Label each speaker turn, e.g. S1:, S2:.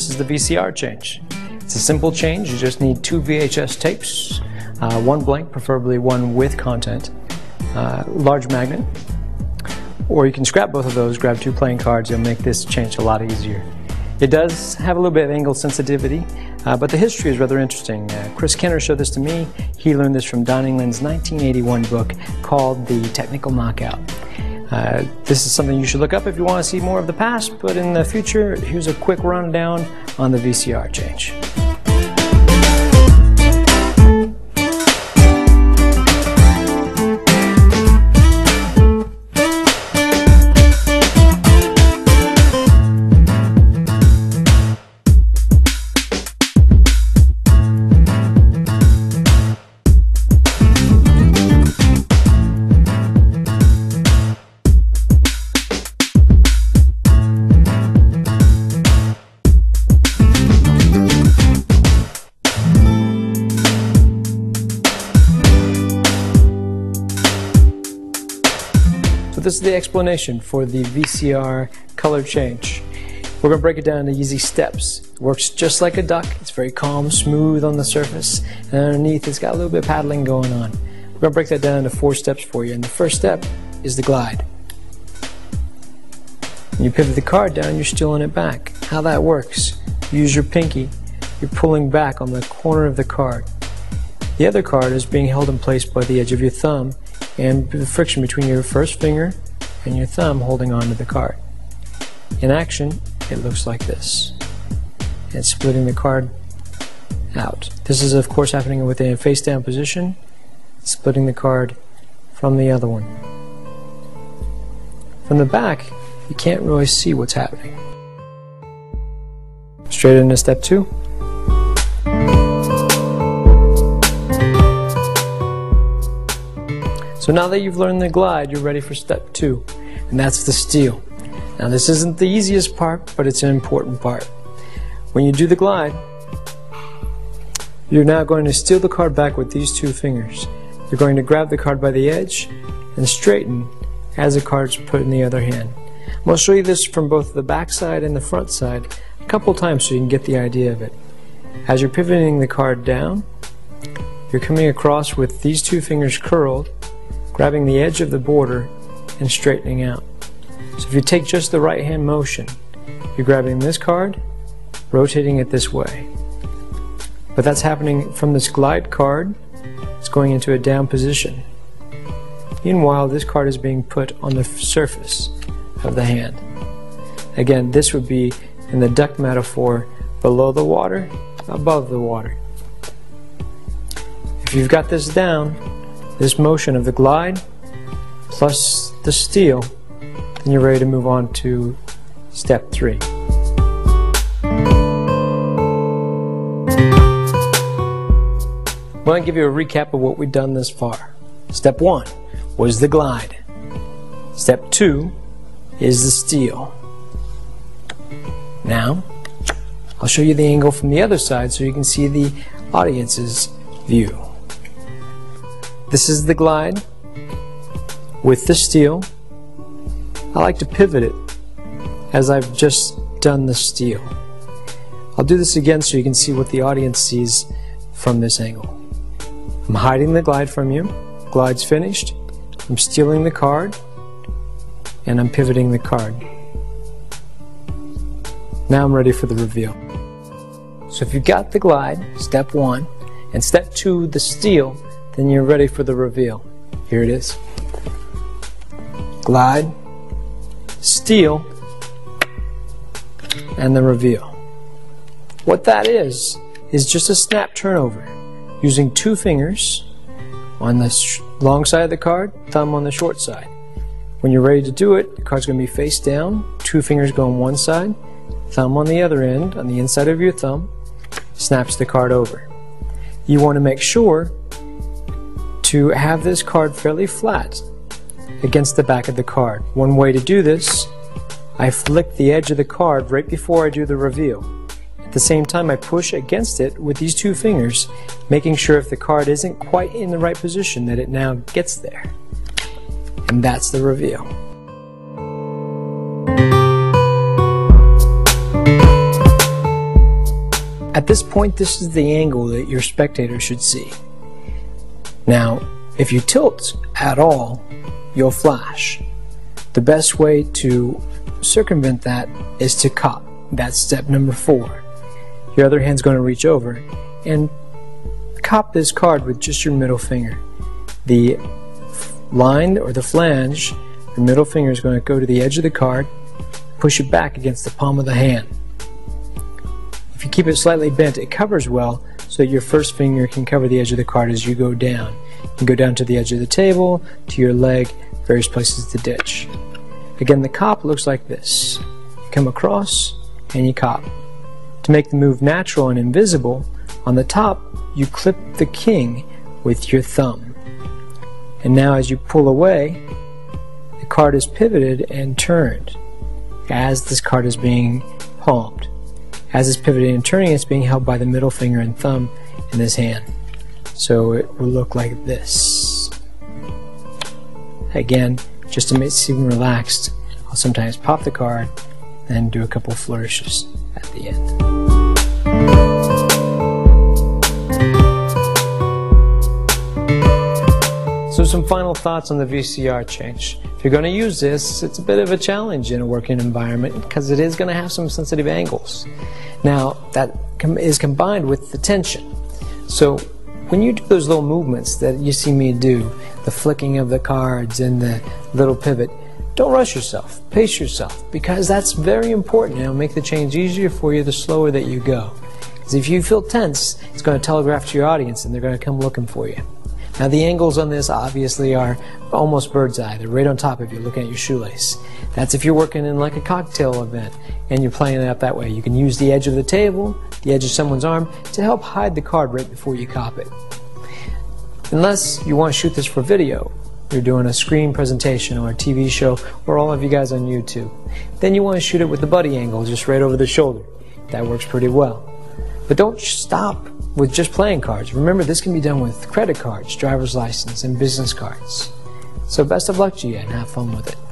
S1: this is the VCR change. It's a simple change. You just need 2 VHS tapes, one blank, preferably one with content, large magnet, or you can scrap both of those, grab 2 playing cards. It'll make this change a lot easier. It does have a little bit of angle sensitivity, but the history is rather interesting. Chris Kenner showed this to me. He learned this from Don England's 1981 book called The Technical Knockout. This is something you should look up if you want to see more of the past, but in the future, here's a quick rundown on the VCR change. So this is the explanation for the VCR color change. We're going to break it down into easy steps. It works just like a duck. It's very calm, smooth on the surface, and underneath it's got a little bit of paddling going on. We're going to break that down into 4 steps for you, and the first step is the glide. When you pivot the card down, you're stealing it back. How that works, use your pinky. You're pulling back on the corner of the card. The other card is being held in place by the edge of your thumb and the friction between your first finger and your thumb holding onto the card. In action, it looks like this. It's splitting the card out. This is of course happening within a face down position, splitting the card from the other one. From the back, you can't really see what's happening. Straight into step 2. So now that you've learned the glide, you're ready for step 2, and that's the steal. Now this isn't the easiest part, but it's an important part. When you do the glide, you're now going to steal the card back with these 2 fingers. You're going to grab the card by the edge and straighten as the card's put in the other hand. I'm going to show you this from both the back side and the front side a couple times so you can get the idea of it. As you're pivoting the card down, you're coming across with these 2 fingers curled, grabbing the edge of the border and straightening out. So if you take just the right hand motion, you're grabbing this card, rotating it this way. But that's happening from this glide card. It's going into a down position. Meanwhile, this card is being put on the surface of the hand. Again, this would be, in the duck metaphor, below the water, above the water. If you've got this down, this motion of the glide plus the steal, then you're ready to move on to step 3. I want to give you a recap of what we've done this far. Step 1 was the glide. Step 2 is the steal. Now, I'll show you the angle from the other side so you can see the audience's view. This is the glide with the steal. I like to pivot it as I've just done the steal. I'll do this again so you can see what the audience sees from this angle. I'm hiding the glide from you. Glide's finished. I'm stealing the card and I'm pivoting the card. Now I'm ready for the reveal. So if you've got the glide, step 1, and step 2, the steal, then you're ready for the reveal. Here it is. Glide, steal, and the reveal. What that is just a snap turnover using 2 fingers on the long side of the card, thumb on the short side. When you're ready to do it, the card's going to be face down, 2 fingers go on one side, thumb on the other end, on the inside of your thumb, snaps the card over. You want to make sure to have this card fairly flat against the back of the card. One way to do this, I flick the edge of the card right before I do the reveal. At the same time, I push against it with these 2 fingers, making sure if the card isn't quite in the right position that it now gets there. And that's the reveal. At this point, this is the angle that your spectator should see. Now, if you tilt at all, you'll flash. The best way to circumvent that is to cop. That's step number 4. Your other hand's going to reach over and cop this card with just your middle finger. The line or the flange, your middle finger is going to go to the edge of the card, push it back against the palm of the hand. If you keep it slightly bent, it covers well, so your first finger can cover the edge of the card as you go down. You can go down to the edge of the table, to your leg, various places to ditch. Again, the cop looks like this. You come across and you cop. To make the move natural and invisible, on the top you clip the king with your thumb. And now as you pull away, the card is pivoted and turned as this card is being palmed. As it's pivoting and turning, it's being held by the middle finger and thumb in this hand. So it will look like this. Again, just to make it seem relaxed, I'll sometimes pop the card and do a couple flourishes at the end. So some final thoughts on the VCR change. If you're going to use this, it's a bit of a challenge in a working environment because it is going to have some sensitive angles. Now, that is combined with the tension. So when you do those little movements that you see me do, the flicking of the cards and the little pivot, don't rush yourself. Pace yourself, because that's very important. It'll make the change easier for you the slower that you go. Because if you feel tense, it's going to telegraph to your audience and they're going to come looking for you. Now the angles on this obviously are almost bird's eye. They're right on top of you looking at your shoelace. That's if you're working in like a cocktail event and you're playing it up that way. You can use the edge of the table, the edge of someone's arm to help hide the card right before you cop it. Unless you want to shoot this for video, you're doing a screen presentation or a TV show, or all of you guys on YouTube. Then you want to shoot it with the buddy angle just right over the shoulder. That works pretty well. But don't stop with just playing cards. Remember, this can be done with credit cards, driver's license, and business cards. So best of luck to you and have fun with it.